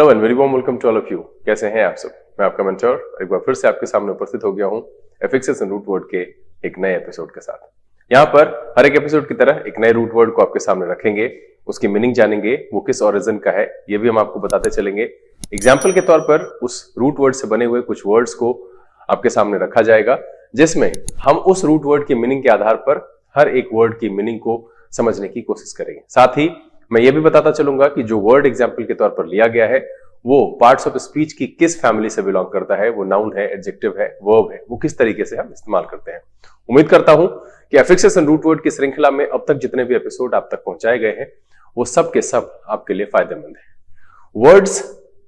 Hello and very warm welcome to all of you. कैसे हैं आप सब? मैं आपका मेंटर एक बार फिर से आपके सामने उपस्थित हो गया हूं एफिक्सेस एंड रूट वर्ड के एक नए एपिसोड के साथ। यहाँ पर हर एक एपिसोड की तरह एक नए रूट वर्ड को आपके सामने रखेंगे, उसकी मीनिंग जानेंगे, वो किस ओरिजिन का है ये भी हम आपको बताते चलेंगे। एग्जाम्पल के तौर पर उस रूट वर्ड से बने हुए कुछ वर्ड्स को आपके सामने रखा जाएगा, जिसमें हम उस रूट वर्ड की मीनिंग के आधार पर हर एक वर्ड की मीनिंग को समझने की कोशिश करेंगे। साथ ही मैं ये भी बताता चलूंगा कि जो वर्ड एग्जाम्पल के तौर पर लिया गया है वो पार्ट्स ऑफ स्पीच की किस फैमिली से बिलोंग करता है, वो नाउन है, एडजेक्टिव है, वर्ब है, वो किस तरीके से हम इस्तेमाल करते हैं। उम्मीद करता हूं कि एफिक्सेस एंड रूट वर्ड की श्रृंखला में अब तक जितने भी एपिसोड आप तक पहुंचाए गए हैं वो सब के सब आपके लिए फायदेमंद है। वर्ड्स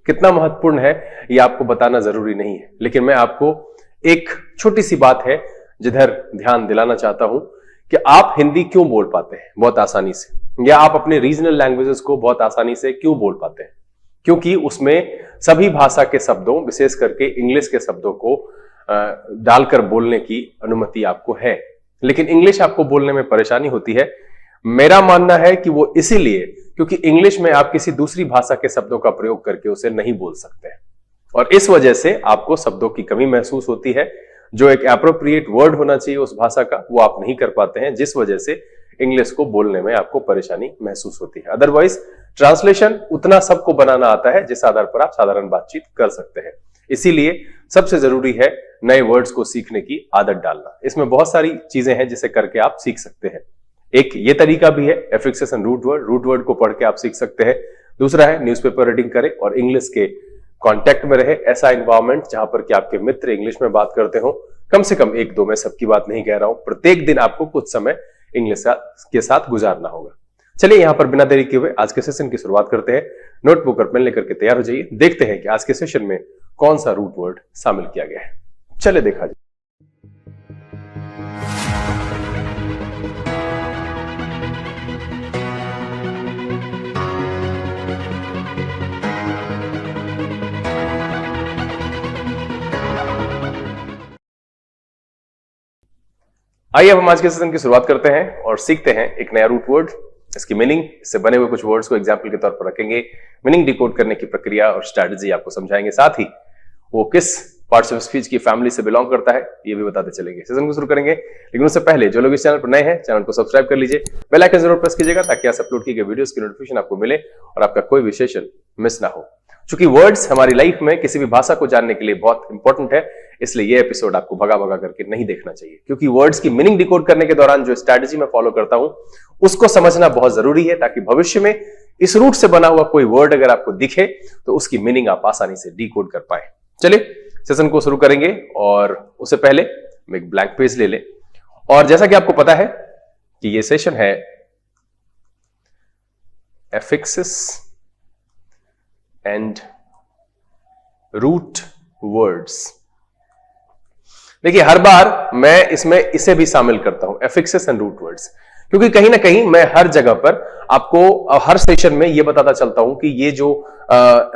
कितना महत्वपूर्ण है ये आपको बताना जरूरी नहीं है, लेकिन मैं आपको एक छोटी सी बात है जिधर ध्यान दिलाना चाहता हूं कि आप हिंदी क्यों बोल पाते हैं बहुत आसानी से, या आप अपने रीजनल लैंग्वेजेस को बहुत आसानी से क्यों बोल पाते हैं। क्योंकि उसमें सभी भाषा के शब्दों, विशेष करके इंग्लिश के शब्दों को डालकर बोलने की अनुमति आपको है, लेकिन इंग्लिश आपको बोलने में परेशानी होती है। मेरा मानना है कि वो इसीलिए क्योंकि इंग्लिश में आप किसी दूसरी भाषा के शब्दों का प्रयोग करके उसे नहीं बोल सकते हैं, और इस वजह से आपको शब्दों की कमी महसूस होती है। जो एक एप्रोप्रिएट वर्ड होना चाहिए उस भाषा का वो आप नहीं कर पाते हैं, जिस वजह से इंग्लिश को बोलने में आपको परेशानी महसूस होती है। अदरवाइज ट्रांसलेशन उतना सबको बनाना आता है जिस आधार पर आप साधारण बातचीत कर सकते हैं। इसीलिए सबसे जरूरी है नए वर्ड्स को सीखने की आदत डालना। इसमें बहुत सारी चीजें हैं जिसे करके आप सीख सकते हैं। एक ये तरीका भी है एफिक्सेस एंड रूट वर्ड को पढ़ के आप सीख सकते हैं। दूसरा है न्यूज़पेपर रीडिंग करें और इंग्लिश के कांटेक्ट में रहे, ऐसा एनवायरनमेंट जहां पर कि आपके मित्र इंग्लिश में बात करते हो। कम से कम एक दो, मैं सबकी बात नहीं कह रहा हूं, प्रत्येक दिन आपको कुछ समय इंग्लिश के साथ गुजारना होगा। चलिए यहां पर बिना देरी किए हुए आज के सेशन की शुरुआत करते हैं। नोटबुक और पेन लेकर के तैयार हो जाइए। देखते हैं कि आज के सेशन में कौन सा रूट वर्ड शामिल किया गया है। चलिए देखा जाए। आइए अब हम आज के सेशन की शुरुआत करते हैं और सीखते हैं एक नया रूट वर्ड, इसकी मीनिंग, इससे बने हुए कुछ वर्ड्स को एग्जाम्पल के तौर पर रखेंगे, मीनिंग डिकोड करने की प्रक्रिया और स्ट्रैटेजी आपको समझाएंगे। साथ ही वो किस पार्ट्स ऑफ स्पीच की फैमिली से बिलोंग करता है ये भी बताते चलेंगे। सेशन को शुरू करेंगे, लेकिन उससे पहले जो लोग इस चैनल पर नए हैं चैनल को सब्सक्राइब कर लीजिए, बेल आइकन जरूर प्रेस कीजिएगा ताकि आज अपलोड किए गए वीडियोस की नोटिफिकेशन आपको मिले और आपका कोई भी सेशन मिस ना हो। चूंकि वर्ड्स हमारी लाइफ में किसी भी भाषा को जानने के लिए बहुत इंपॉर्टेंट है, इसलिए ये एपिसोड आपको भगा भगा करके नहीं देखना चाहिए, क्योंकि वर्ड्स की मीनिंग डिकोड करने के दौरान जो स्ट्रैटेजी मैं फॉलो करता हूं उसको समझना बहुत जरूरी है, ताकि भविष्य में इस रूट से बना हुआ कोई वर्ड अगर आपको दिखे तो उसकी मीनिंग आप आसानी से डिकोड कर पाए। चलिए सेशन को शुरू करेंगे और उससे पहले हम एक ब्लैंक पेज ले लें। और जैसा कि आपको पता है कि ये सेशन है एफिक्सेस एंड रूट वर्ड्स। देखिए हर बार मैं इसमें इसे भी शामिल करता हूं, एफिक्सेस एंड रूट वर्ड्स, क्योंकि कहीं ना कहीं मैं हर जगह पर आपको हर सेशन में यह बताता चलता हूं कि ये जो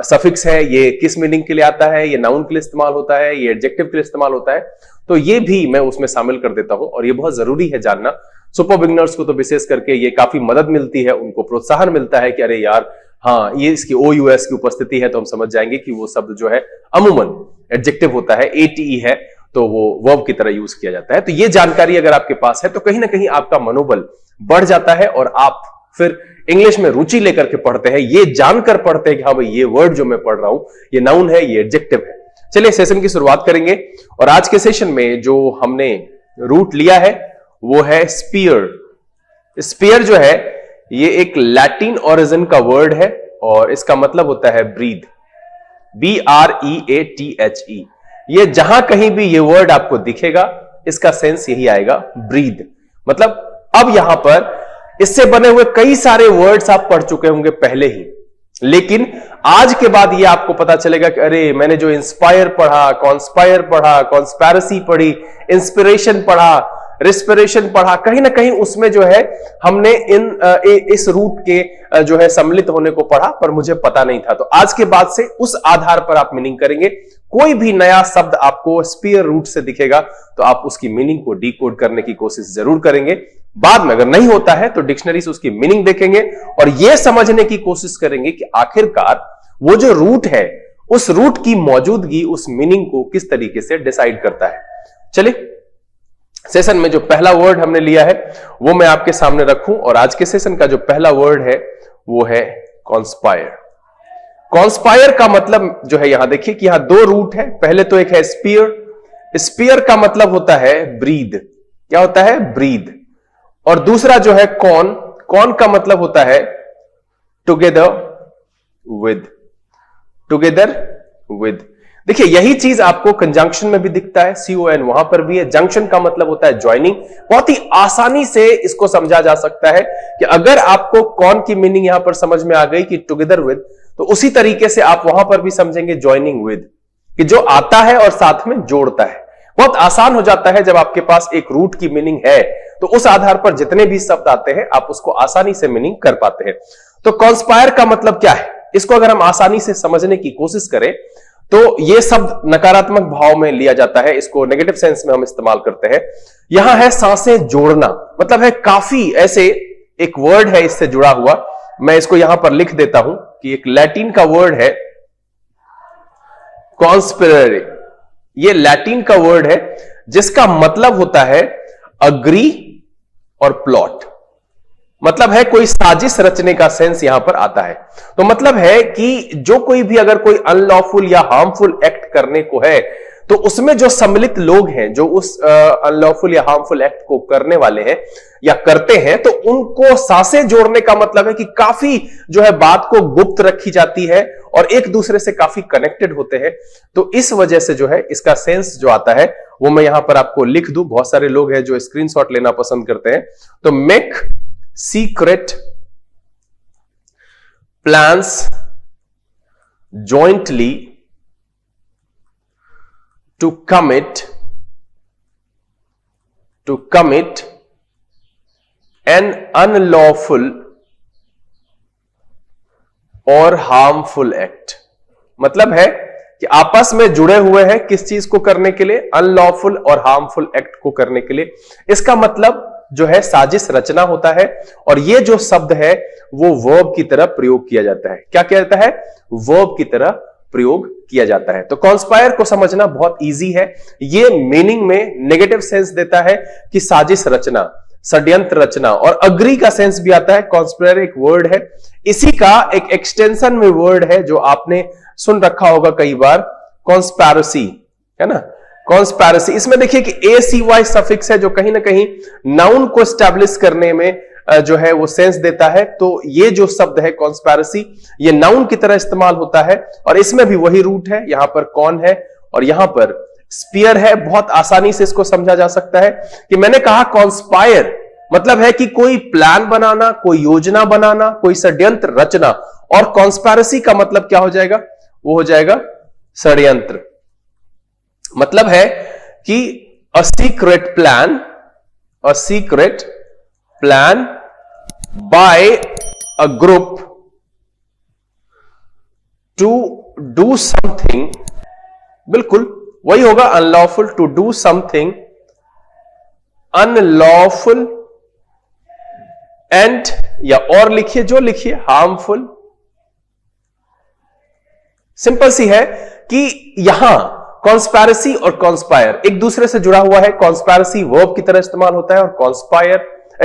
सफिक्स है ये किस मीनिंग के लिए आता है, ये नाउन के लिए इस्तेमाल होता है, ये एडजेक्टिव के लिए इस्तेमाल होता है, तो ये भी मैं उसमें शामिल कर देता हूं और ये बहुत जरूरी है जानना। सुपर बिगिनर्स को तो विशेष करके ये काफी मदद मिलती है, उनको प्रोत्साहन मिलता है कि अरे यार हाँ ये इसकी OUS की उपस्थिति है तो हम समझ जाएंगे कि वो शब्द जो है अमूमन एडजेक्टिव होता है, ATE है तो वो वर्ब की तरह यूज किया जाता है। तो ये जानकारी अगर आपके पास है तो कहीं ना कहीं आपका मनोबल बढ़ जाता है और आप फिर इंग्लिश में रुचि लेकर के पढ़ते हैं, ये जानकर पढ़ते हैं कि हाँ भाई ये वर्ड जो मैं पढ़ रहा हूं ये नाउन है, ये एडजेक्टिव है। चलिए सेशन की शुरुआत करेंगे और आज के सेशन में जो हमने रूट लिया है वो है स्पीयर। स्पीयर जो है ये एक लैटिन ओरिजिन का वर्ड है और इसका मतलब होता है ब्रीथ, BREATHE। ये जहां कहीं भी ये वर्ड आपको दिखेगा इसका सेंस यही आएगा, ब्रीथ। मतलब अब यहां पर इससे बने हुए कई सारे वर्ड्स आप पढ़ चुके होंगे पहले ही, लेकिन आज के बाद ये आपको पता चलेगा कि अरे मैंने जो इंस्पायर पढ़ा, कॉन्स्पायर पढ़ा, कॉन्स्पैरेसी पढ़ी, इंस्पिरेशन पढ़ा, रेस्पिरेशन पढ़ा, कहीं ना कहीं उसमें जो है हमने इस रूट के जो है सम्मिलित होने को पढ़ा पर मुझे पता नहीं था। तो आज के बाद से उस आधार पर आप मीनिंग करेंगे। कोई भी नया शब्द आपको स्पीयर रूट से दिखेगा तो आप उसकी मीनिंग को डिकोड करने की कोशिश जरूर करेंगे। बाद में अगर नहीं होता है तो डिक्शनरी से उसकी मीनिंग देखेंगे और यह समझने की कोशिश करेंगे कि आखिरकार वो जो रूट है उस रूट की मौजूदगी उस मीनिंग को किस तरीके से डिसाइड करता है। चलिए सेशन में जो पहला वर्ड हमने लिया है वो मैं आपके सामने रखूं, और आज के सेशन का जो पहला वर्ड है वो है कॉन्स्पायर। कॉन्स्पायर का मतलब जो है, यहां देखिए कि यहां दो रूट है। पहले तो एक है स्पीयर, स्पीयर का मतलब होता है ब्रीद। क्या होता है? ब्रीद। और दूसरा जो है कॉन, कॉन का मतलब होता है टुगेदर विद, टुगेदर विद। देखिए यही चीज आपको कंजंक्शन में भी दिखता है, CON वहां पर भी है। जंक्शन का मतलब होता है ज्वाइनिंग। बहुत ही आसानी से इसको समझा जा सकता है कि अगर आपको कॉन की मीनिंग यहां पर समझ में आ गई कि टुगेदर विद, तो उसी तरीके से आप वहां पर भी समझेंगे ज्वाइनिंग विद, कि जो आता है और साथ में जोड़ता है। बहुत आसान हो जाता है जब आपके पास एक रूट की मीनिंग है, तो उस आधार पर जितने भी शब्द आते हैं आप उसको आसानी से मीनिंग कर पाते हैं। तो कॉन्स्पायर का मतलब क्या है, इसको अगर हम आसानी से समझने की कोशिश करें तो यह शब्द नकारात्मक भाव में लिया जाता है, इसको नेगेटिव सेंस में हम इस्तेमाल करते हैं। यहां है सांसें जोड़ना, मतलब है काफी ऐसे एक वर्ड है इससे जुड़ा हुआ। मैं इसको यहां पर लिख देता हूं कि एक लैटिन का वर्ड है कॉन्स्पिरेरे। ये लैटिन का वर्ड है जिसका मतलब होता है अग्री और प्लॉट। मतलब है कोई साजिश रचने का सेंस यहां पर आता है। तो मतलब है कि जो कोई भी अगर कोई अनलॉफुल या हार्मफुल एक्ट करने को है, तो उसमें जो सम्मिलित लोग हैं, जो उस अनलॉफुल या हार्मफुल एक्ट को करने वाले हैं या करते हैं, तो उनको सांसें जोड़ने का मतलब है कि काफी जो है बात को गुप्त रखी जाती है और एक दूसरे से काफी कनेक्टेड होते हैं। तो इस वजह से जो है इसका सेंस जो आता है वो मैं यहां पर आपको लिख दूं। बहुत सारे लोग हैं जो स्क्रीनशॉट लेना पसंद करते हैं। तो make secret plans jointly to commit an unlawful और हार्मफुल एक्ट। मतलब है कि आपस में जुड़े हुए हैं किस चीज को करने के लिए? अनलॉफुल और हार्मफुल एक्ट को करने के लिए। इसका मतलब जो है साजिश रचना होता है। और ये जो शब्द है वो वर्ब की तरह प्रयोग किया जाता है। क्या किया जाता है? वर्ब की तरह प्रयोग किया जाता है। तो कॉन्स्पायर को समझना बहुत इजी है। ये मीनिंग में नेगेटिव सेंस देता है कि साजिश रचना, षड्यंत्र रचना, और अग्री का सेंस भी आता है। कॉन्स्पायर एक वर्ड है, इसी का एक एक्सटेंशन में वर्ड है जो आपने सुन रखा होगा कई बार, कॉन्स्पैरेसी, है ना? कॉन्स्पैरेसी, इसमें देखिए कि ACY सफिक्स है जो कहीं ना कहीं नाउन को एस्टैब्लिश करने में जो है वो सेंस देता है। तो ये जो शब्द है कॉन्स्पैरेसी, ये नाउन की तरह इस्तेमाल होता है और इसमें भी वही रूट है। यहां पर कॉन है और यहां पर स्पीयर है। बहुत आसानी से इसको समझा जा सकता है कि मैंने कहा कॉन्स्पायर मतलब है कि कोई प्लान बनाना, कोई योजना बनाना, कोई षड्यंत्र रचना। और कॉन्स्पैरेसी का मतलब क्या हो जाएगा? वो हो जाएगा षड्यंत्र। मतलब है कि a secret plan by a group to do something, बिल्कुल वही होगा unlawful, to do something unlawful and, या और लिखिए जो लिखिए, हार्मफुल। सिंपल सी है कि यहां कॉन्स्पैरेसी और कॉन्स्पायर एक दूसरे से जुड़ा हुआ है। कॉन्स्पैरेसी वर्ब की तरह इस्तेमाल होता है और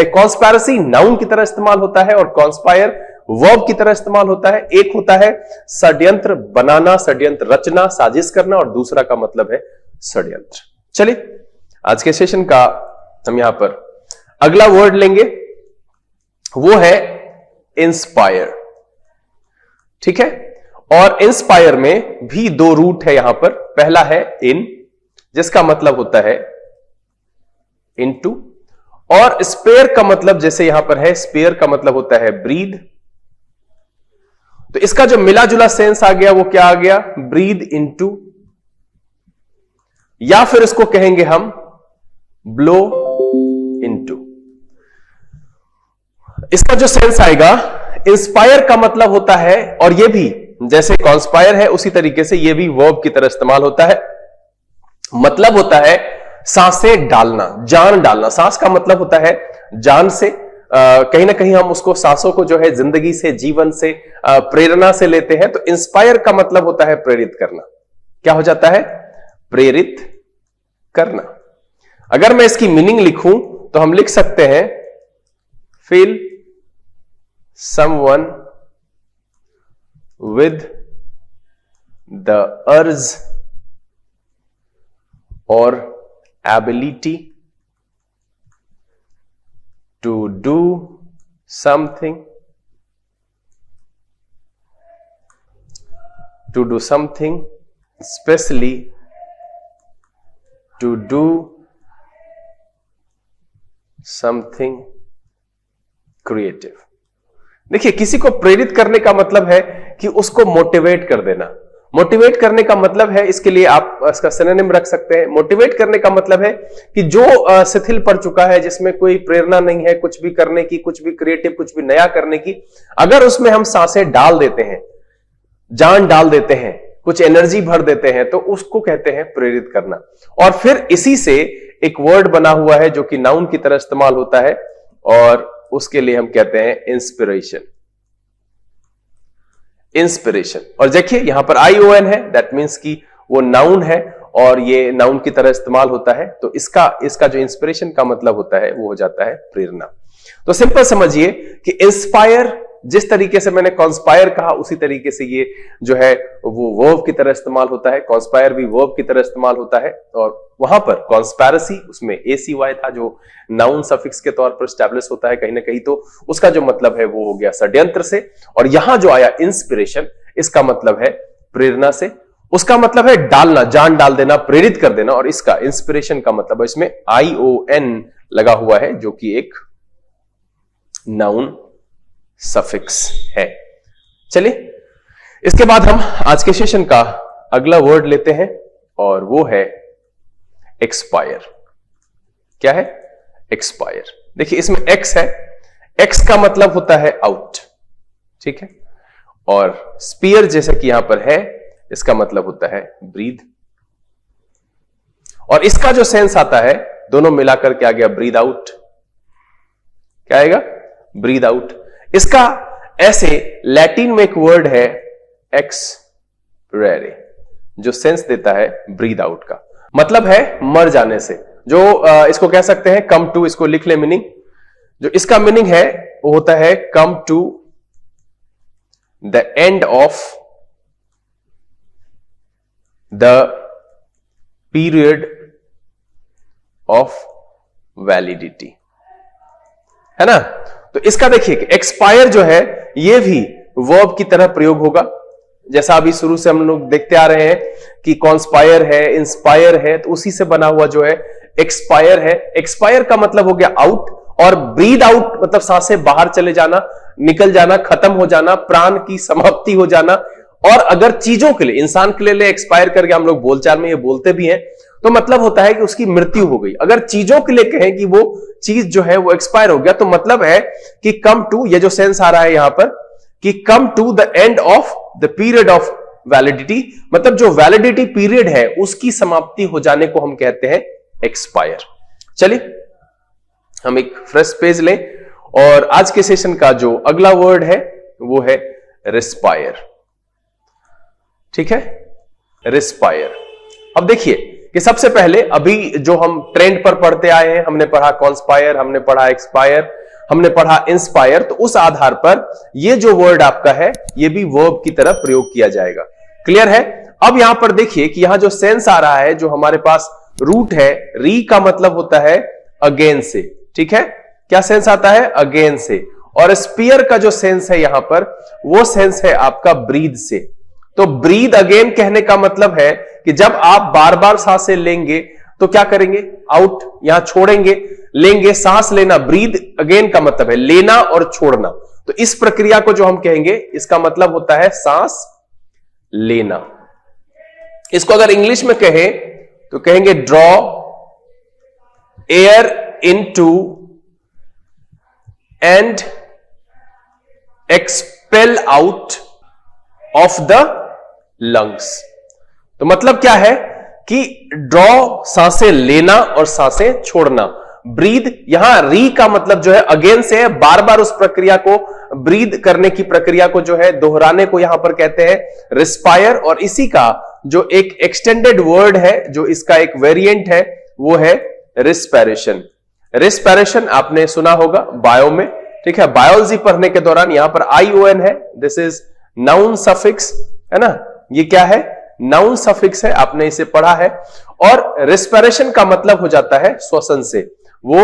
कॉन्स्पैरेसी नाउन की तरह इस्तेमाल होता है और कॉन्स्पायर वर्ब की तरह इस्तेमाल होता है। एक होता है षड्यंत्र बनाना, षड्यंत्र रचना, साजिश करना, और दूसरा का मतलब है षड्यंत्र। चलिए आज के सेशन का हम यहां पर अगला वर्ड लेंगे, वो है इंस्पायर। ठीक है, और इंस्पायर में भी दो रूट है यहां पर। पहला है इन, जिसका मतलब होता है इनटू, और स्पेयर का मतलब जैसे यहां पर है, स्पेयर का मतलब होता है ब्रीद। तो इसका जो मिला जुला सेंस आ गया वो क्या आ गया? ब्रीद इनटू, या फिर इसको कहेंगे हम ब्लो इनटू। इसका जो सेंस आएगा, इंस्पायर का मतलब होता है, और ये भी जैसे कॉन्स्पायर है उसी तरीके से ये भी वर्ब की तरह इस्तेमाल होता है। मतलब होता है सांसें डालना, जान डालना। सांस का मतलब होता है जान से, कहीं ना कहीं हम उसको सांसों को जो है जिंदगी से, जीवन से, प्रेरणा से लेते हैं। तो इंस्पायर का मतलब होता है प्रेरित करना। क्या हो जाता है? प्रेरित करना। अगर मैं इसकी मीनिंग लिखूं तो हम लिख सकते हैं fill someone with the urge or ability to do something, especially to do something creative। देखिए, किसी को प्रेरित करने का मतलब है कि उसको मोटिवेट कर देना। मोटिवेट करने का मतलब है, इसके लिए आप इसका सिनोनिम रख सकते हैं। मोटिवेट करने का मतलब है कि जो शिथिल पड़ चुका है, जिसमें कोई प्रेरणा नहीं है कुछ भी करने की, कुछ भी क्रिएटिव, कुछ भी नया करने की, अगर उसमें हम सांसें डाल देते हैं, जान डाल देते हैं, कुछ एनर्जी भर देते हैं, तो उसको कहते हैं प्रेरित करना। और फिर इसी से एक वर्ड बना हुआ है जो कि नाउन की तरह इस्तेमाल होता है, और उसके लिए हम कहते हैं इंस्पिरेशन। इंस्पिरेशन। और देखिए यहां पर ION है, दैट मीन्स कि वो नाउन है और ये नाउन की तरह इस्तेमाल होता है। तो इसका जो इंस्पिरेशन का मतलब होता है वो हो जाता है प्रेरणा। तो सिंपल समझिए कि इंस्पायर, जिस तरीके से मैंने कॉन्स्पायर कहा, उसी तरीके से ये जो है वो वर्ब की तरह इस्तेमाल होता है। कॉन्स्पायर भी वर्ब की तरह इस्तेमाल होता है। और वहां पर कॉन्स्पायरेसी, उसमें ACY था जो नाउन सफिक्स के तौर पर स्टैब्लिश होता है कहीं ना कहीं, तो उसका जो मतलब है वो हो गया षड्यंत्र से। और यहां जो आया इंस्पिरेशन, इसका मतलब है प्रेरणा से। उसका मतलब है डालना, जान डाल देना, प्रेरित कर देना। और इसका इंस्पिरेशन का मतलब है, इसमें ION लगा हुआ है जो कि एक नाउन सफिक्स है। चलिए, इसके बाद हम आज के सेशन का अगला वर्ड लेते हैं और वो है एक्सपायर। क्या है? एक्सपायर। देखिए, इसमें एक्स है। एक्स का मतलब होता है आउट, ठीक है। और स्पीयर जैसे कि यहां पर है, इसका मतलब होता है ब्रीद। और इसका जो सेंस आता है, दोनों मिलाकर के आ गया ब्रीद आउट। क्या आएगा? Breathe out. इसका ऐसे लैटिन में एक वर्ड है एक्सपैरे, जो सेंस देता है ब्रीद आउट का। मतलब है मर जाने से। जो इसको कह सकते हैं कम टू, इसको लिख ले मीनिंग। जो इसका मीनिंग है वो होता है come to the end of the period of validity, है ना। तो इसका देखिए एक्सपायर जो है ये भी वर्ब की तरह प्रयोग होगा। जैसा अभी शुरू से हम लोग देखते आ रहे हैं कि कॉन्स्पायर है, इंस्पायर है, तो उसी से बना हुआ जो है एक्सपायर है। एक्सपायर का मतलब हो गया आउट, और ब्रीद आउट मतलब सांसें बाहर चले जाना, निकल जाना, खत्म हो जाना, प्राण की समाप्ति हो जाना। और अगर चीजों के लिए, इंसान के लिए एक्सपायर करके, हम लोग बोलचाल में ये बोलते भी हैं, तो मतलब होता है कि उसकी मृत्यु हो गई। अगर चीजों के लिए कहें कि वो चीज जो है वो एक्सपायर हो गया, तो मतलब है कि कम टू, ये जो सेंस आ रहा है यहां पर कि come to the end of the period of validity, मतलब जो वैलिडिटी पीरियड है उसकी समाप्ति हो जाने को हम कहते हैं एक्सपायर। चलिए हम एक फ्रेश पेज लें और आज के सेशन का जो अगला वर्ड है वो है रिस्पायर। ठीक है, रिस्पायर। अब देखिए कि सबसे पहले अभी जो हम ट्रेंड पर पढ़ते आए हैं, हमने पढ़ा कॉन्स्पायर, हमने पढ़ा एक्सपायर, हमने पढ़ा इंस्पायर, तो उस आधार पर ये जो वर्ड आपका है ये भी वर्ब की तरह प्रयोग किया जाएगा। क्लियर है? अब यहां पर देखिए कि यहां जो सेंस आ रहा है, जो हमारे पास रूट है, री का मतलब होता है अगेन से। ठीक है, क्या सेंस आता है? अगेन से। और स्पीयर का जो सेंस है यहां पर, वो सेंस है आपका ब्रीद से। तो ब्रीद अगेन कहने का मतलब है कि जब आप बार बार सांसें लेंगे तो क्या करेंगे? आउट, यहां छोड़ेंगे, लेंगे, सांस लेना। ब्रीद अगेन का मतलब है लेना और छोड़ना। तो इस प्रक्रिया को जो हम कहेंगे, इसका मतलब होता है सांस लेना। इसको अगर इंग्लिश में कहें तो कहेंगे draw air into and expel out of the lungs. तो मतलब क्या है कि ड्रॉ सांसें लेना और सांसें छोड़ना, ब्रीद, यहां री का मतलब जो है अगेन से है, बार बार उस प्रक्रिया को, ब्रीद करने की प्रक्रिया को जो है दोहराने को यहां पर कहते हैं रिस्पायर। और इसी का जो एक एक्सटेंडेड वर्ड है, जो इसका एक वेरिएंट है, वो है रिस्पायरेशन। रिस्पायरेशन आपने सुना होगा बायो में, ठीक है, बायोलॉजी पढ़ने के दौरान। यहां पर ION है, दिस इज नाउन सफिक्स, है ना, ये क्या है, नाउन सफिक्स है, आपने इसे पढ़ा है। और रिस्पायरेशन का मतलब हो जाता है श्वसन से, वो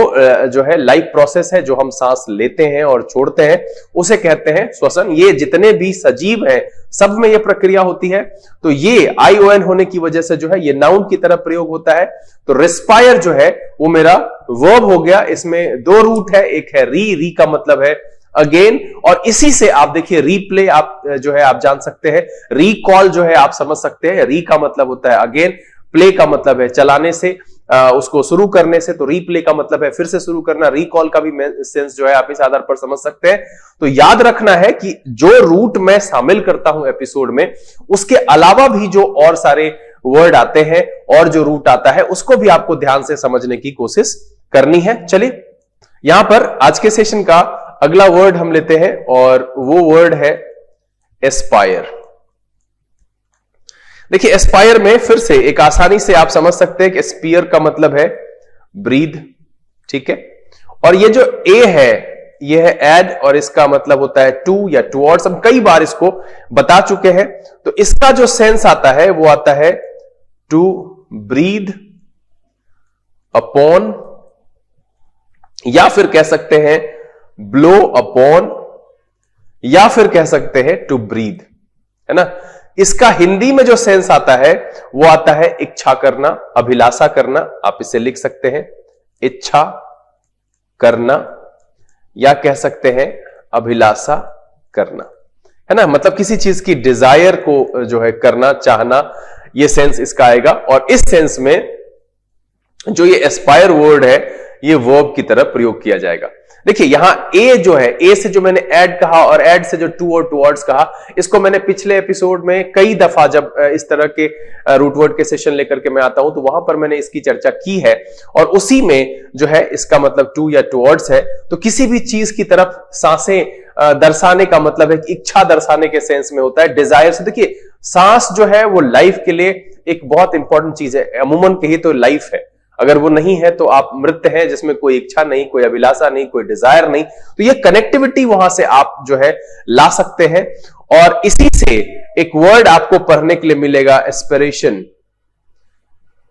जो है लाइफ प्रोसेस है, जो हम सांस लेते हैं और छोड़ते हैं, उसे कहते हैं श्वसन। ये जितने भी सजीव हैं सब में ये प्रक्रिया होती है। तो ये ION होने की वजह से जो है ये नाउन की तरह प्रयोग होता है। तो रिस्पायर जो है वो मेरा वर्ब हो गया। इसमें दो रूट है, एक है री का मतलब है अगेन, और इसी से आप देखिए रीप्ले आप जो है आप जान सकते हैं, रिकॉल जो है आप समझ सकते हैं। री का मतलब होता है अगेन, प्ले का मतलब है चलाने से, उसको शुरू करने से, तो रीप्ले का मतलब है फिर से शुरू करना। रिकॉल का भी सेंस जो है आप इस आधार पर समझ सकते हैं। तो याद रखना है कि जो रूट मैं शामिल करता हूं एपिसोड में, उसके अलावा भी जो और सारे वर्ड आते हैं और जो रूट आता है, उसको भी आपको ध्यान से समझने की कोशिश करनी है। चलिए यहां पर आज के सेशन का अगला वर्ड हम लेते हैं और वो वर्ड है एस्पायर। देखिए एस्पायर में फिर से एक आसानी से आप समझ सकते हैं कि स्पीयर का मतलब है ब्रीद, ठीक है, और ये जो ए है ये है एड, और इसका मतलब होता है टू या टुवर्ड्स। हम कई बार इसको बता चुके हैं। तो इसका जो सेंस आता है वो आता है टू ब्रीद अपॉन, या फिर कह सकते हैं ब्लो अपॉन, या फिर कह सकते हैं टू ब्रीद, है ना। इसका हिंदी में जो सेंस आता है वो आता है इच्छा करना, अभिलाषा करना। आप इसे लिख सकते हैं इच्छा करना, या कह सकते हैं अभिलाषा करना, है ना, मतलब किसी चीज की डिजायर को जो है करना, चाहना, ये सेंस इसका आएगा। और इस सेंस में जो ये एस्पायर वर्ड है ये वर्ब की तरह प्रयोग किया जाएगा। देखिए यहां ए जो है, ए से जो मैंने ऐड कहा और ऐड से जो टू और टुवर्ड्स कहा, इसको मैंने पिछले एपिसोड में कई दफा जब इस तरह के रूट वर्ड के सेशन लेकर के मैं आता हूं तो वहां पर मैंने इसकी चर्चा की है। और उसी में जो है इसका मतलब टू या टुवर्ड्स है। तो किसी भी चीज की तरफ सांसें दर्शाने का मतलब है कि इच्छा दर्शाने के सेंस में होता है, डिजायर से। देखिए सांस जो है वो लाइफ के लिए एक बहुत इंपॉर्टेंट चीज है। अमूमन कही तो लाइफ है, अगर वो नहीं है तो आप मृत हैं, जिसमें कोई इच्छा नहीं, कोई अभिलाषा नहीं, कोई डिजायर नहीं। तो ये कनेक्टिविटी वहां से आप जो है ला सकते हैं। और इसी से एक वर्ड आपको पढ़ने के लिए मिलेगा एस्पिरेशन।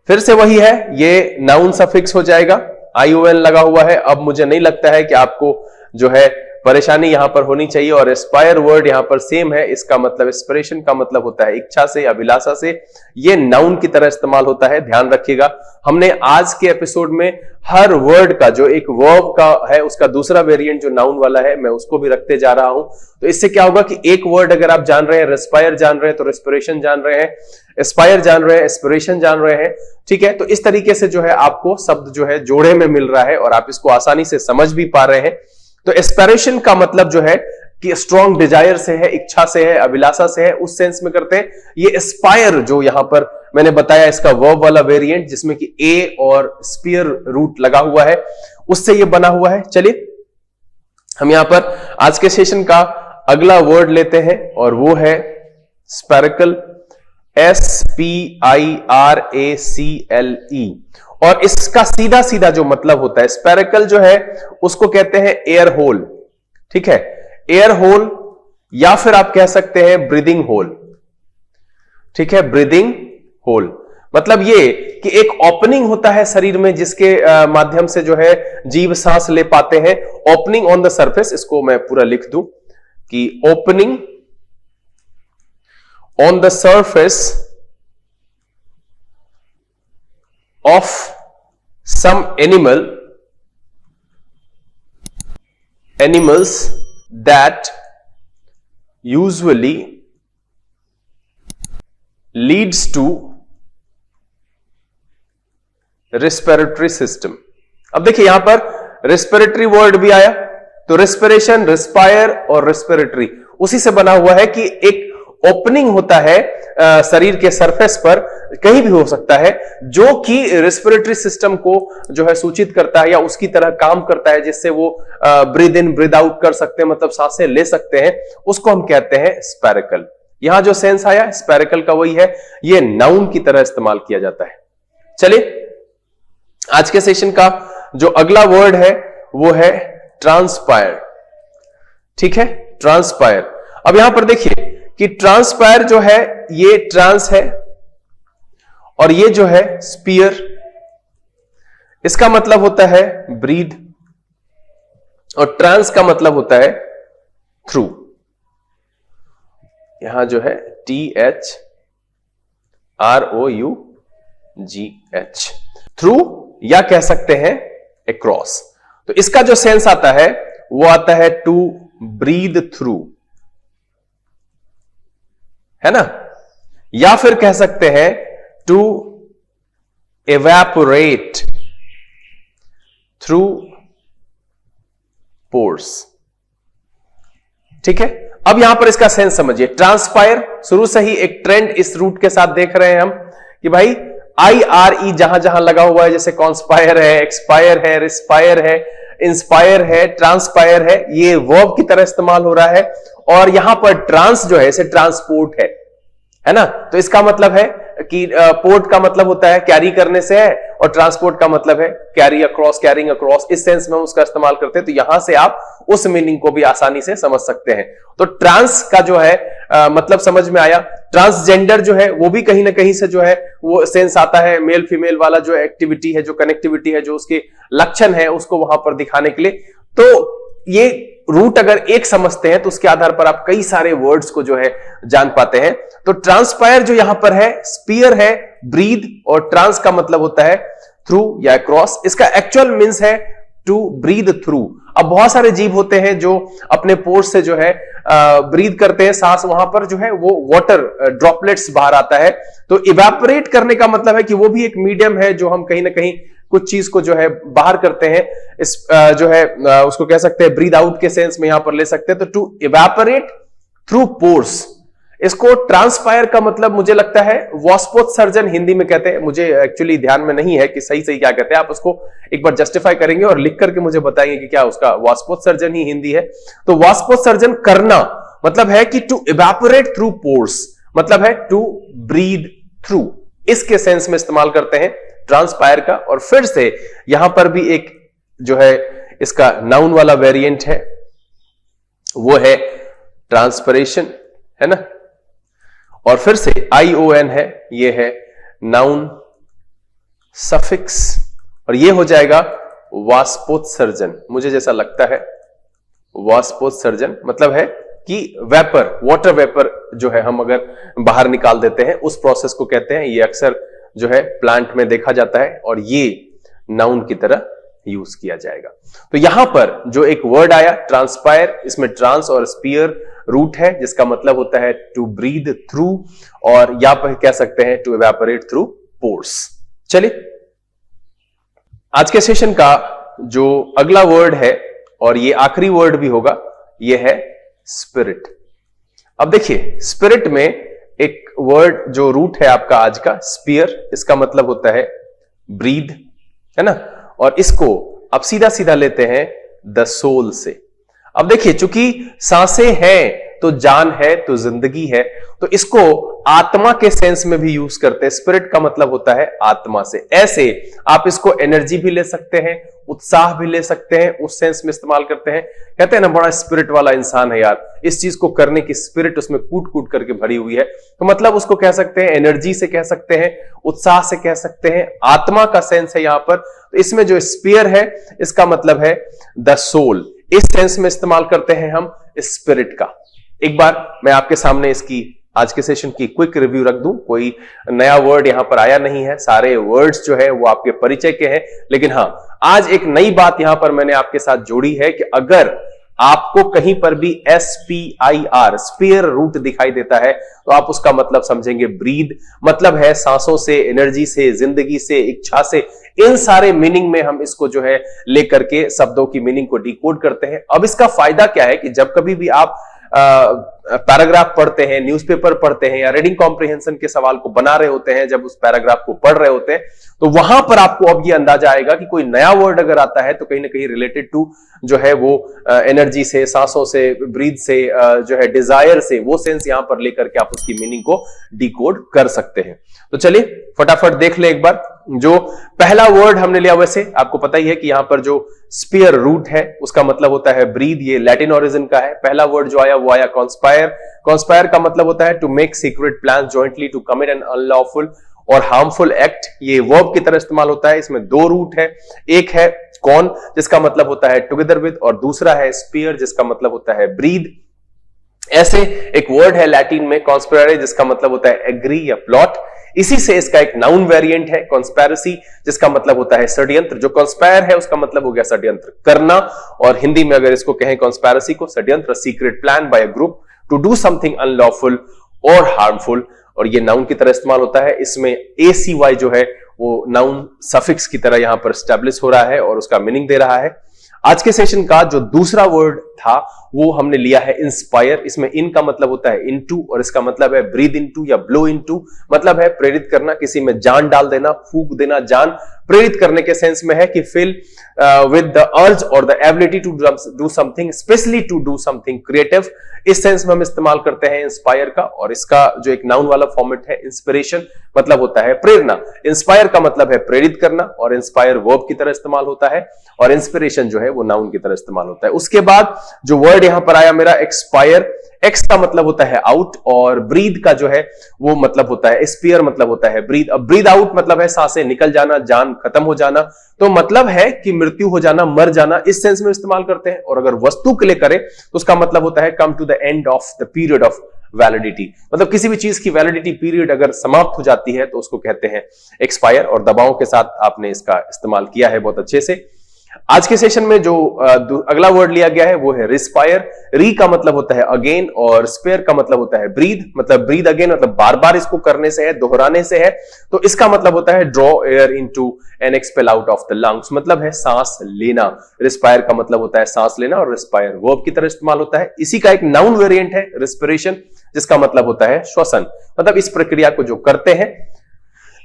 फिर से वही है, ये नाउन सफिक्स हो जाएगा, ION लगा हुआ है। अब मुझे नहीं लगता है कि आपको जो है परेशानी यहां पर होनी चाहिए। और एस्पायर वर्ड यहां पर सेम है, इसका मतलब एस्पिरेशन का मतलब होता है इच्छा से, अभिलाषा से। ये नाउन की तरह इस्तेमाल होता है, ध्यान रखिएगा। हमने आज के एपिसोड में हर वर्ड का जो एक वर्ब का है उसका दूसरा वेरिएंट जो नाउन वाला है मैं उसको भी रखते जा रहा हूं। तो इससे क्या होगा कि एक वर्ड अगर आप जान रहे हैं, रेस्पायर जान रहे हैं, तो रेस्पिरेशन जान रहे हैं, एस्पायर जान रहे हैं, एस्पिरेशन जान रहे हैं, ठीक है। तो इस तरीके से जो है आपको शब्द जो है जोड़े में मिल रहा है और आप इसको आसानी से समझ भी पा रहे हैं। तो एस्पिरेशन का मतलब जो है कि स्ट्रॉन्ग डिजायर से है, इच्छा से है, अभिलाषा से है, उस सेंस में करते हैं। ये एस्पायर जो यहां पर मैंने बताया इसका वर्ब वाला वेरिएंट, जिसमें कि ए और स्पीयर रूट लगा हुआ है, उससे ये बना हुआ है। चलिए हम यहां पर आज के सेशन का अगला वर्ड लेते हैं और वो है स्पेरिकल, SPIRACLE। और इसका सीधा सीधा जो मतलब होता है, स्पेरिकल जो है उसको कहते हैं एयर होल, ठीक है, एयर होल, या फिर आप कह सकते हैं ब्रीदिंग होल, ठीक है, ब्रीदिंग होल। मतलब ये कि एक ओपनिंग होता है शरीर में जिसके माध्यम से जो है जीव सांस ले पाते हैं। ओपनिंग ऑन द सरफेस, इसको मैं पूरा लिख दूं कि opening on the surface of some animals that usually leads to respiratory system। अब देखिए यहां पर रेस्पिरेटरी वर्ड भी आया, तो रेस्पिरेशन, रेस्पायर और रेस्पिरेटरी उसी से बना हुआ है कि एक ओपनिंग होता है शरीर के सरफेस पर, कहीं भी हो सकता है, जो कि रेस्पिरेटरी सिस्टम को जो है सूचित करता है या उसकी तरह काम करता है, जिससे वो ब्रीद इन ब्रीद आउट कर सकते हैं, मतलब सांसें ले सकते हैं, उसको हम कहते हैं स्पैरिकल। यहां जो सेंस आया स्पैरिकल का वही है, ये नाउन की तरह इस्तेमाल किया जाता है। चलिए आज के सेशन का जो अगला वर्ड है वो है ट्रांसपायर। ठीक है, ट्रांसपायर। अब यहां पर देखिए कि ट्रांसपायर जो है ये ट्रांस है और ये जो है स्पीयर। इसका मतलब होता है ब्रीद और ट्रांस का मतलब होता है थ्रू। यहां जो है THROUGH, थ्रू, या कह सकते हैं अक्रॉस। तो इसका जो सेंस आता है वो आता है टू ब्रीद थ्रू, है ना, या फिर कह सकते हैं टू evaporate थ्रू पोर्स। ठीक है, अब यहां पर इसका सेंस समझिए। ट्रांसपायर शुरू से ही एक ट्रेंड इस रूट के साथ देख रहे हैं हम कि भाई IRE जहां जहां लगा हुआ है, जैसे कॉन्स्पायर है, एक्सपायर है, रिस्पायर है, इंस्पायर है, ट्रांसपायर है, ये वर्ब की तरह इस्तेमाल हो रहा है। और यहां पर ट्रांस जो है इसे ट्रांसपोर्ट है ना। तो इसका मतलब है कि पोर्ट का मतलब होता है कैरी करने से है, और ट्रांसपोर्ट का मतलब है कैरी अक्रॉस, कैरिंग अक्रॉस, इस सेंस में हम उसका इस्तेमाल करते हैं। तो यहां से आप उस मीनिंग को भी आसानी से समझ सकते हैं। तो ट्रांस का जो है मतलब समझ में आया। ट्रांसजेंडर जो है वो भी कहीं ना कहीं से जो है वो सेंस आता है, मेल फीमेल वाला जो एक्टिविटी है, जो कनेक्टिविटी है, जो उसके लक्षण है, उसको वहां पर दिखाने के लिए। तो ये रूट अगर एक समझते हैं तो उसके आधार पर आप कई सारे वर्ड्स को जो है जान पाते हैं। तो ट्रांसपायर जो यहां पर है, स्पीयर है, ब्रीद, और ट्रांस का मतलब होता है थ्रू या क्रॉस। इसका एक्चुअल मीन्स है टू ब्रीद थ्रू। अब बहुत सारे जीव होते हैं जो अपने पोर्स से जो है ब्रीद करते हैं, सांस, वहां पर जो है वो वाटर ड्रॉपलेट्स बाहर आता है। तो इवेपोरेट करने का मतलब है कि वो भी एक मीडियम है जो हम कहीं ना कहीं कुछ चीज को जो है बाहर करते हैं। इस जो है उसको कह सकते हैं ब्रीद आउट के सेंस में यहां पर ले सकते हैं। तो टू इवेपोरेट थ्रू पोर्स, इसको ट्रांसपायर का मतलब मुझे लगता है वाष्पोत्सर्जन हिंदी में कहते हैं। मुझे एक्चुअली ध्यान में नहीं है कि सही सही क्या कहते हैं, आप उसको एक बार जस्टिफाई करेंगे और लिख करके मुझे बताएंगे कि क्या उसका वाष्पोत्सर्जन ही हिंदी है। तो वाष्पोत्सर्जन करना मतलब है कि टू इवेपोरेट थ्रू पोर्स, मतलब है टू ब्रीद थ्रू, इसके सेंस में इस्तेमाल करते हैं ट्रांसपायर का। और फिर से यहां पर भी एक जो है इसका नाउन वाला वेरिएंट है, वो है ट्रांसपरेशन, है ना। और फिर से ION है, ये है नाउन सफिक्स, और ये हो जाएगा वाष्पोत्सर्जन। मुझे जैसा लगता है वाष्पोत्सर्जन मतलब है कि वेपर, वाटर वेपर जो है हम अगर बाहर निकाल देते हैं उस प्रोसेस को कहते हैं। ये अक्सर जो है प्लांट में देखा जाता है और ये नाउन की तरह यूज किया जाएगा। तो यहां पर जो एक वर्ड आया ट्रांसपायर, इसमें ट्रांस और स्पीयर रूट है, जिसका मतलब होता है टू ब्रीद थ्रू, और यहां पर कह सकते हैं टू इवेपोरेट थ्रू पोर्स। चलिए आज के सेशन का जो अगला वर्ड है, और ये आखिरी वर्ड भी होगा, ये है स्पिरिट। अब देखिए स्पिरिट में एक वर्ड जो रूट है आपका आज का स्पीयर, इसका मतलब होता है ब्रीद, है ना। और इसको अब सीधा सीधा लेते हैं द सोल से। अब देखिए चूंकि सांसें हैं तो जान है, तो जिंदगी है, तो इसको आत्मा के सेंस में भी यूज करते हैं। स्पिरिट का मतलब होता है आत्मा से। ऐसे आप इसको एनर्जी भी ले सकते हैं, उत्साह भी ले सकते हैं, उस सेंस में इस्तेमाल करते हैं। कहते हैं ना बड़ा स्पिरिट वाला इंसान है यार, इस चीज को करने की स्पिरिट उसमें कूट कूट करके भरी हुई है। तो मतलब उसको कह सकते हैं एनर्जी से, कह सकते हैं उत्साह से, कह सकते हैं आत्मा का सेंस है यहां पर। तो इसमें जो स्पियर है इसका मतलब है द सोल, इस सेंस में इस्तेमाल करते हैं हम स्पिरिट का। एक बार मैं आपके सामने इसकी आज के सेशन की क्विक रिव्यू रख दूं। कोई नया वर्ड यहां पर आया नहीं है, सारे वर्ड्स जो है वो आपके परिचय के हैं। लेकिन हां, आज एक नई बात यहां पर मैंने आपके साथ जोड़ी है कि अगर आपको कहीं पर भी SPIR स्पीयर रूट दिखाई देता है तो आप उसका मतलब समझेंगे ब्रीद, मतलब है सांसों से, एनर्जी से, जिंदगी से, इच्छा से। इन सारे मीनिंग में हम इसको जो है लेकर के शब्दों की मीनिंग को डिकोड करते हैं। अब इसका फायदा क्या है कि जब कभी भी आप पैराग्राफ पढ़ते हैं, न्यूज़पेपर पढ़ते हैं या रीडिंग कॉम्प्रिहेंशन के सवाल को बना रहे होते हैं, जब उस पैराग्राफ को पढ़ रहे होते हैं, तो वहां पर आपको अब ये अंदाजा आएगा कि कोई नया वर्ड अगर आता है तो कहीं ना कहीं रिलेटेड टू जो है वो एनर्जी से, सांसों से, ब्रीथ से, जो है डिजायर से, वो सेंस यहां पर लेकर के आप उसकी मीनिंग को डिकोड कर सकते हैं। तो चलिए फटाफट देख ले एक बार। जो पहला वर्ड हमने लिया, वैसे आपको पता ही है कि यहां पर जो स्पीयर रूट है उसका मतलब होता है ब्रीद, ये लैटिन ओरिजिन का है। पहला वर्ड जो आया वो आया कॉन्स्पायर। कॉन्स्पायर का मतलब होता है to make secret plan jointly to commit an unlawful और हार्मफुल एक्ट। ये वर्ब की तरह इस्तेमाल होता है। इसमें दो रूट है, एक है कॉन जिसका मतलब होता है टुगेदर विद, और दूसरा है स्पीयर जिसका मतलब होता है ब्रीद। ऐसे एक वर्ड है लैटिन में कॉन्स्पिरेरे जिसका मतलब होता है एग्री या प्लॉट। इसी से इसका एक नाउन वेरिएंट है कॉन्स्पिरेसी जिसका मतलब होता है षड्यंत्र। जो कॉन्स्पायर है उसका मतलब हो गया षड्यंत्र करना, और हिंदी में अगर इसको कहें कॉन्स्पिरेसी को, षड्यंत्र, secret plan by a group to do something unlawful और हार्मफुल, और ये नाउन की तरह इस्तेमाल होता है। इसमें ACY जो है वो नाउन सफिक्स की तरह यहां पर स्टैब्लिश हो रहा है और उसका मीनिंग दे रहा है। आज के सेशन का जो दूसरा वर्ड था वो हमने लिया है इंस्पायर। इसमें इन का मतलब होता है इनटू और इसका मतलब है ब्रीद इनटू या ब्लो इनटू, मतलब है प्रेरित करना, किसी में जान डाल देना, फूंक देना। जान प्रेरित करने के सेंस में है कि फिल विद द अर्ज और the ability to do something, especially to do something creative. इस सेंस में हम इस्तेमाल करते हैं इंस्पायर का, और इसका जो एक नाउन वाला फॉर्मेट है इंस्पिरेशन, मतलब होता है प्रेरणा। इंस्पायर का मतलब है प्रेरित करना, और इंस्पायर वर्ब की तरह इस्तेमाल होता है, और इंस्पिरेशन जो है वो नाउन की तरह इस्तेमाल होता है। उसके बाद जो वर्ड यहां पर आया मेरा एक्सपायर, एक्स का मतलब होता है आउट, और ब्रीद का जो है वो मतलब होता है स्पीयर, मतलब होता है ब्रीद। अब ब्रीद आउट मतलब है सांसें निकल जाना, जान खत्म हो जाना, तो मतलब है कि मृत्यु हो जाना, मर जाना, इस सेंस में इस्तेमाल करते हैं। और अगर वस्तु के लिए करें तो उसका मतलब होता है come to the end of the period of validity, मतलब किसी भी चीज की वैलिडिटी पीरियड अगर समाप्त हो जाती है तो उसको कहते हैं एक्सपायर, और दबाव के साथ आपने इसका इस्तेमाल किया है बहुत अच्छे से। आज के सेशन में जो अगला वर्ड लिया गया है वो है रिस्पायर। री का मतलब होता है अगेन, और स्पेयर का मतलब होता है ब्रीद, मतलब ब्रीद अगेन, मतलब बार बार इसको करने से है, दोहराने से है। तो इसका मतलब होता है draw air into and expel out of the lungs, मतलब है सांस लेना। रिस्पायर का मतलब होता है सांस लेना, और रिस्पायर वर्ब की तरह इस्तेमाल होता है। इसी का एक नाउन वेरिएंट है रिस्पिरेशन जिसका मतलब होता है श्वसन, मतलब इस प्रक्रिया को जो करते हैं,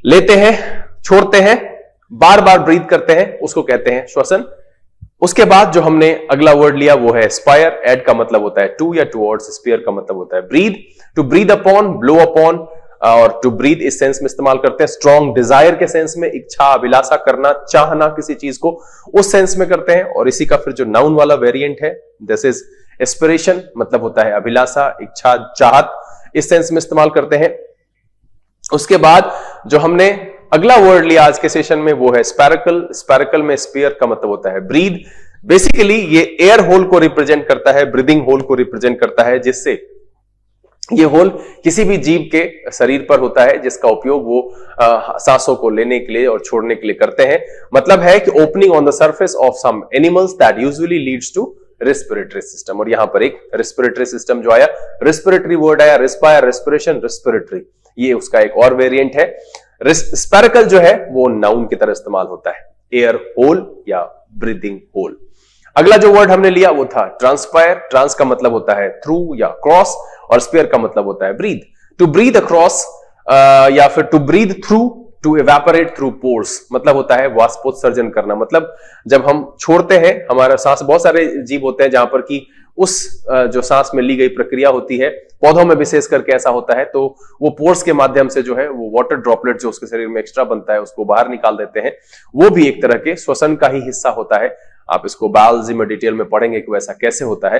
लेते हैं, छोड़ते हैं, बार बार ब्रीथ करते हैं, उसको कहते हैं श्वसन। उसके बाद जो हमने अगला वर्ड लिया वो है स्पायर। एड का मतलब होता है टू या टुवर्ड्स, स्पीयर का मतलब होता है breathe, to breathe upon, blow upon, और टू ब्रीद इस सेंस में इस्तेमाल करते हैं। स्ट्रॉन्ग डिजायर के सेंस में, इच्छा, अभिलाषा करना, चाहना किसी चीज को, उस सेंस में करते हैं। और इसी का फिर जो नाउन वाला वेरिएंट है दिस इज एस्पिरेशन, मतलब होता है अभिलाषा, इच्छा, चाहत, इस सेंस में इस्तेमाल करते हैं। उसके बाद जो हमने अगला वर्ड लिया आज के सेशन में वो है स्पैरिकल। स्पैरिकल में स्पीयर का मतलब होता है ब्रीद। बेसिकली ये एयर होल को रिप्रेजेंट करता है, ब्रीदिंग होल को रिप्रेजेंट करता है, जिससे ये होल किसी भी जीव के शरीर पर होता है जिसका उपयोग वो सांसों को लेने के लिए और छोड़ने के लिए करते हैं। मतलब है कि opening on the surface of some animals that usually leads to respiratory system. और यहां पर एक रेस्पिरेटरी सिस्टम जो आया, रेस्पिरेटरी वर्ड आया, रिस्पायर, रेस्पिरेशन, रेस्पिरेटरी, ये उसका एक और वेरिएंट है। स्पैरिकल जो है वो नाउन की तरह इस्तेमाल होता है, एयर होल या ब्रीदिंग होल। अगला जो वर्ड हमने लिया वो था ट्रांसपायर। ट्रांस का मतलब होता है थ्रू या क्रॉस, और स्पेयर का मतलब होता है ब्रीद। टू ब्रीद अक्रॉस या फिर to breathe through, to evaporate through pores, मतलब होता है वाष्पोत्सर्जन करना। मतलब जब हम छोड़ते हैं हमारा सांस, बहुत सारे जीव होते हैं जहां पर कि उस जो सांस में ली गई प्रक्रिया होती है, पौधों में विशेष करके ऐसा होता है, तो वो पोर्स के माध्यम से जो है वो वाटर ड्रॉपलेट जो उसके शरीर में एक्स्ट्रा बनता है उसको बाहर निकाल देते हैं। वो भी एक तरह के श्वसन का ही हिस्सा होता है। आप इसको बायोलॉजी में डिटेल में पढ़ेंगे कि वैसा कैसे होता है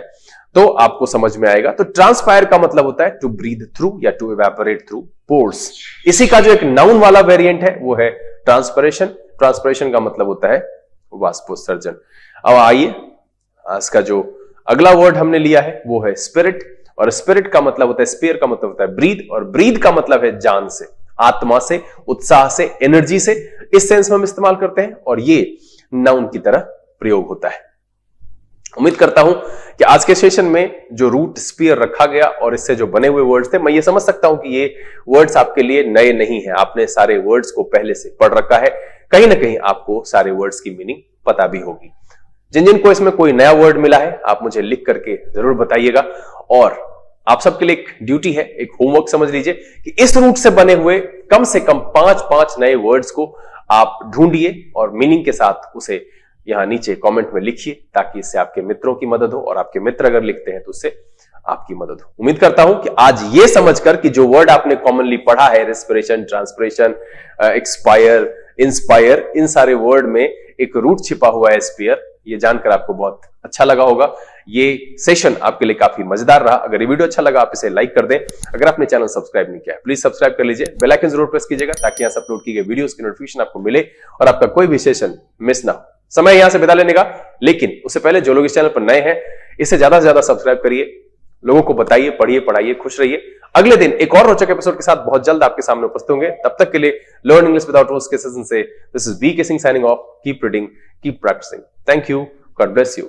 तो आपको समझ में आएगा। तो ट्रांसपायर का मतलब होता है टू ब्रीथ थ्रू या टू इवेपोरेट थ्रू पोर्स। इसी का जो एक नाउन वाला वेरिएंट है वो है ट्रांसपिरेशन। ट्रांसपिरेशन का मतलब होता है वाष्पोत्सर्जन। अब आइए आज का जो अगला वर्ड हमने लिया है वो है स्पिरिट, और स्पिरिट का मतलब होता है, स्पीयर का मतलब होता है ब्रीद, और ब्रीद का मतलब है जान से, आत्मा से, उत्साह से, एनर्जी से, इस सेंस में हम इस्तेमाल करते हैं, और ये नाउन की तरह प्रयोग होता है। उम्मीद करता हूं कि आज के सेशन में जो रूट स्पीयर रखा गया और इससे जो बने हुए वर्ड्स थे, मैं ये समझ सकता हूं कि ये वर्ड्स आपके लिए नए नहीं है, आपने सारे वर्ड्स को पहले से पढ़ रखा है, कहीं ना कहीं आपको सारे वर्ड्स की मीनिंग पता भी होगी। जिन जिन को इसमें कोई नया वर्ड मिला है आप मुझे लिख करके जरूर बताइएगा। और आप सबके लिए एक ड्यूटी है, एक होमवर्क समझ लीजिए कि इस रूट से बने हुए कम से कम 5 नए वर्ड्स को आप ढूंढिए और मीनिंग के साथ उसे यहां नीचे कमेंट में लिखिए, ताकि इससे आपके मित्रों की मदद हो और आपके मित्र अगर लिखते हैं तो उससे आपकी मदद हो। उम्मीद करता हूं कि आज ये समझकर कि जो वर्ड आपने कॉमनली पढ़ा है, रेस्पिरेशन, ट्रांसपिरेशन, एक्सपायर, इंस्पायर, इन सारे वर्ड में एक रूट छिपा हुआ है स्पीयर, ये जानकर आपको बहुत अच्छा लगा होगा। ये सेशन आपके लिए काफी मजेदार रहा। अगर ये वीडियो अच्छा लगा आप इसे लाइक कर दें। अगर आपने चैनल सब्सक्राइब नहीं किया है प्लीज सब्सक्राइब कर लीजिए, बेल आइकन जरूर प्रेस कीजिएगा ताकि यहां से अपलोड की गई वीडियोस की नोटिफिकेशन आपको मिले और आपका कोई भी सेशन मिस ना हो। समय यहां से बिता लेने का, लेकिन उससे पहले जो लोग इस चैनल पर नए हैं इसे ज्यादा से ज्यादा सब्सक्राइब करिए, लोगों को बताइए, पढ़िए, पढ़ाइए, खुश रहिए। अगले दिन एक और रोचक एपिसोड के साथ बहुत जल्द आपके सामने उपस्थित होंगे। तब तक के लिए लर्न इंग्लिश विदाउट रूल्स के सेशन से this is V K Singh signing off. Keep reading, keep practising. Thank you, God bless you.